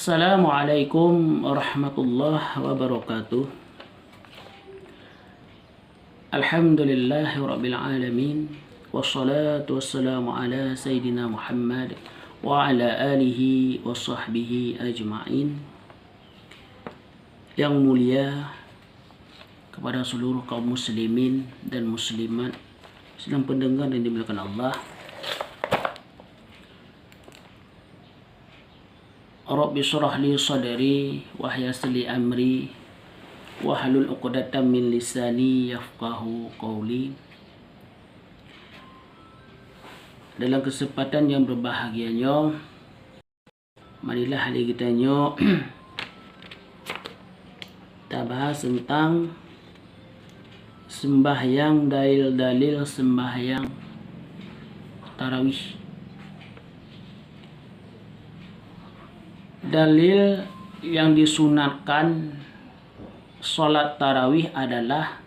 Assalamualaikum warahmatullahi wabarakatuh. Alhamdulillahi rabbil alamin. Wassalatu wassalamu ala sayyidina Muhammad wa ala alihi wa sahbihi ajma'in. Yang mulia kepada seluruh kaum muslimin dan muslimat sedang pendengar yang dimuliakan Allah. Rabbi shrah li sadri wa yassir li amri wahlul 'uqdatam min lisani yafqahu qawli. Dalam kesempatan yang berbahagianya, marilah hari kita kita bahas tentang sembahyang, dalil-dalil sembahyang tarawih. Dalil yang disunatkan sholat tarawih adalah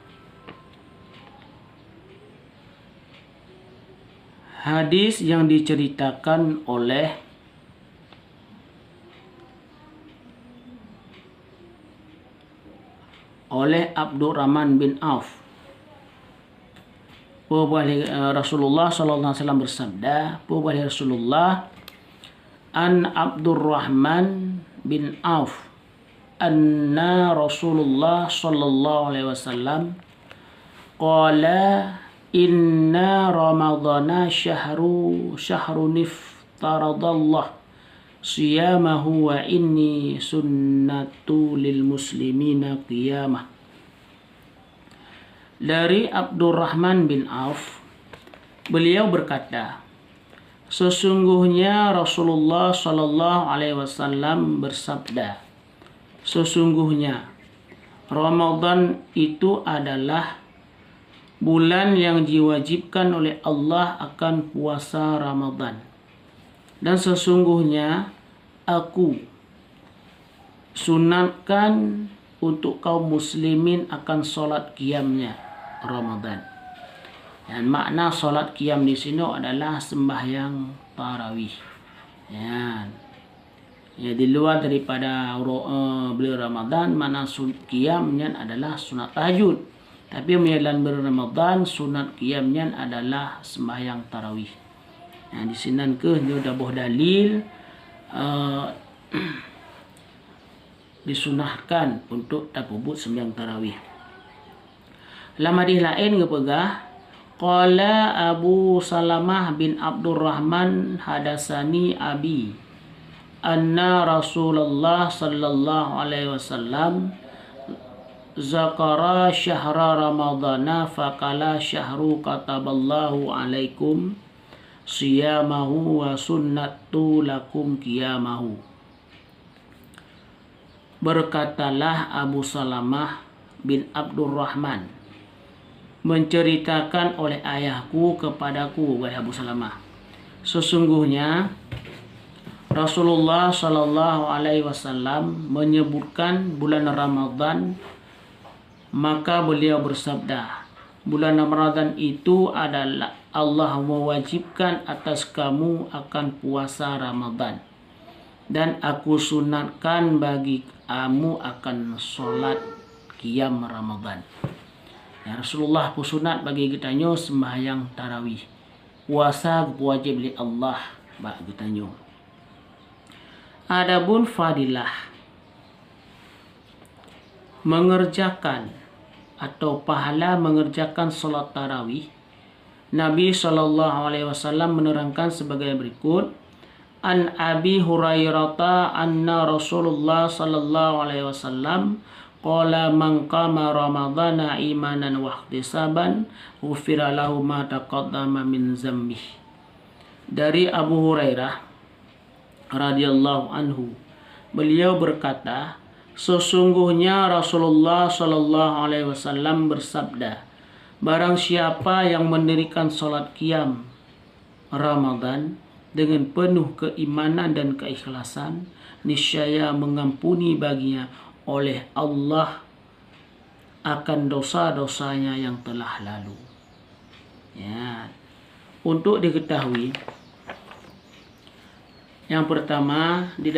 hadis yang diceritakan oleh Abdurrahman bin Auf. Rasulullah sallallahu alaihi wasallam bersabda, Rasulullah an Abdurrahman bin Auf anna Rasulullah sallallahu alaihi wasallam qala inna ramadhana syahrun iftaradallah siyamahu wa inni sunnatu lil muslimina qiyamah. Dari Abdurrahman bin Auf, beliau berkata, sesungguhnya Rasulullah sallallahu alaihi wasallam bersabda, sesungguhnya Ramadan itu adalah bulan yang diwajibkan oleh Allah akan puasa Ramadan. Dan sesungguhnya aku sunatkan untuk kaum muslimin akan sholat qiyamnya Ramadan. Dan makna solat qiyam di sini adalah sembahyang tarawih. Ya, di luar daripada bulan Ramadan, mana qiyamnya adalah sunat tahajud. Tapi dalam bulan Ramadan, sunat qiyamnya adalah sembahyang tarawih. Di sini dia dah buah dalil disunahkan untuk takubut sembahyang tarawih. Dalam hadis lain kepegah, qala Abu Salamah bin Abdurrahman hadasani abi anna Rasulullah sallallahu alaihi wasallam zakara syahra ramadhana faqala syahru kataballahu alaikum siyamahu wa sunnatu lakum qiyamahu. Berkatalah Abu Salamah bin Abdurrahman, menceritakan oleh ayahku kepadaku, wahai Abu Salamah, sesungguhnya Rasulullah sallallahu alaihi wasallam menyebutkan bulan Ramadan, maka beliau bersabda, bulan Ramadan itu adalah Allah mewajibkan atas kamu akan puasa Ramadan, dan aku sunatkan bagi kamu akan sholat qiyam Ramadan. Rasulullah pusunat bagi kita sembahyang tarawih. Puasa wajib li Allah bagi kita. Adapun fadilah mengerjakan atau pahala mengerjakan salat tarawih, Nabi sallallahu alaihi wasallam menerangkan sebagai berikut. An Abi Hurairah anna Rasulullah sallallahu alaihi wasallam qala man qama ramadhana imanan wa ihtisaban ghufira lahu ma taqaddama min dzambih. Dari Abu Hurairah radhiyallahu anhu, beliau berkata, sesungguhnya Rasulullah sallallahu alaihi wasallam bersabda, barang siapa yang mendirikan salat qiyam Ramadan dengan penuh keimanan dan keikhlasan, niscaya mengampuni baginya oleh Allah akan dosa-dosanya yang telah lalu. Ya, untuk diketahui Yang pertama, di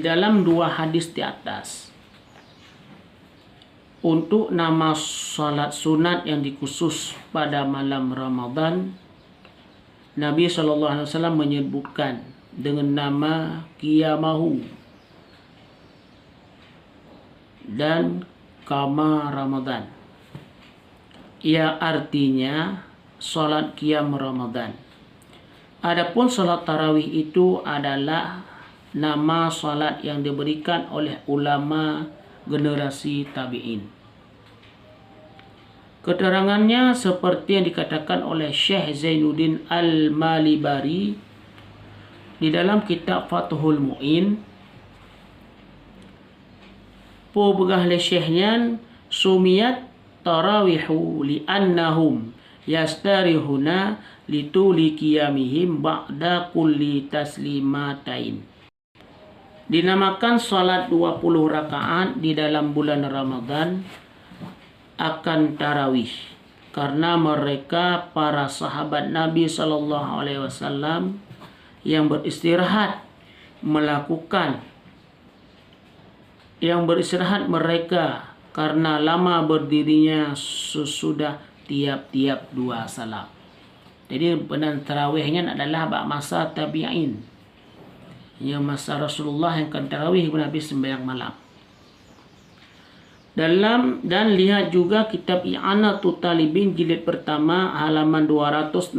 dalam dua hadis di atas, untuk nama salat sunat yang dikhusus pada malam Ramadan, Nabi SAW menyebutkan dengan nama qiyamahu dan qama Ramadan. Ia artinya salat qiyam Ramadan. Adapun salat tarawih itu adalah nama salat yang diberikan oleh ulama generasi tabi'in. Keterangannya seperti yang dikatakan oleh Syekh Zainuddin Al-Malibari di dalam kitab Fathul Mu'in. Po begah le syekhnya sumiyat tarawihu li'annahum yastarihuna lituli qiyamihim ba'da kulli taslimatain. Dinamakan salat 20 rakaat di dalam bulan Ramadan akan tarawih karena mereka para sahabat Nabi SAW yang beristirahat mereka karena lama berdirinya sesudah tiap-tiap dua salat. Jadi benar tarawihnya adalah masa tabi'in, yang masa Rasulullah yang akan tarawih Nabi sembahyang malam. Dan lihat juga kitab I'anatul Talibin jilid pertama halaman 265,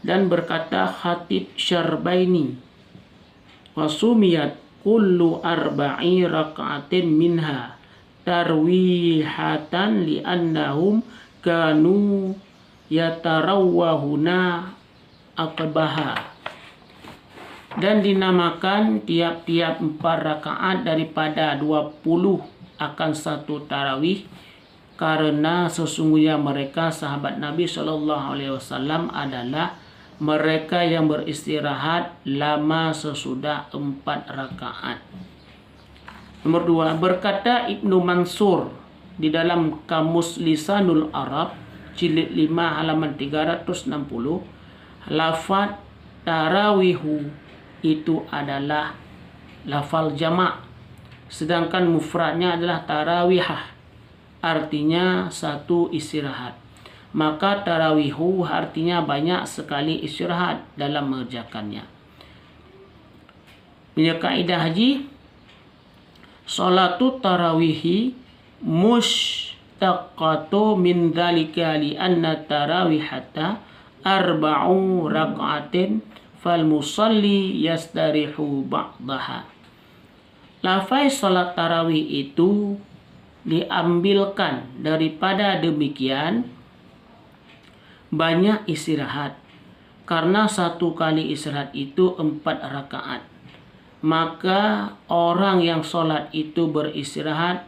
dan berkata Khatib Syarbaini, wasumiyat kullu arba'i raka'atin minha tarwihatan li'annahum kanu yatarawwahuna aqbaha. Dan dinamakan tiap-tiap 4 rakaat daripada 20 akan satu tarawih karena sesungguhnya mereka sahabat Nabi SAW adalah mereka yang beristirahat lama sesudah 4 rakaat. Nomor 2, berkata Ibnu Mansur di dalam Kamus Lisanul Arab jilid 5 halaman 360, lafaz tarawihu itu adalah lafal jamak, sedangkan mufradnya adalah tarawihah, artinya satu istirahat. Maka tarawihu artinya banyak sekali istirahat dalam mengerjakannya. Punya kaidah haji, salatu tarawihi mushtaqatu min dzalika li anna tarawihata arba'u raka'atin fal musalli yastarihu ba'daha. Lafaz salat tarawih itu diambilkan daripada demikian banyak istirahat, karena satu kali istirahat itu 4 rakaat. Maka orang yang salat itu beristirahat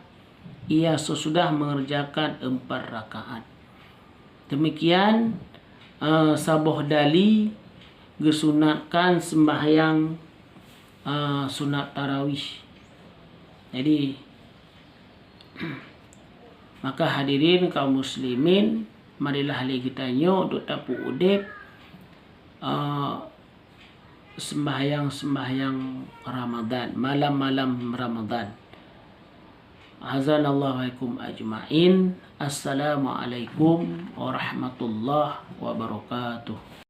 ia sesudah mengerjakan 4 rakaat. Demikian saboh dali gesunatkan sembahyang sunat tarawih. Jadi maka hadirin kaum muslimin, marilah kita nyok duk tapu udip sembahyang Ramadan, malam-malam Ramadan. Azanallahu alaikum ajma'in. Assalamualaikum warahmatullahi wabarakatuh.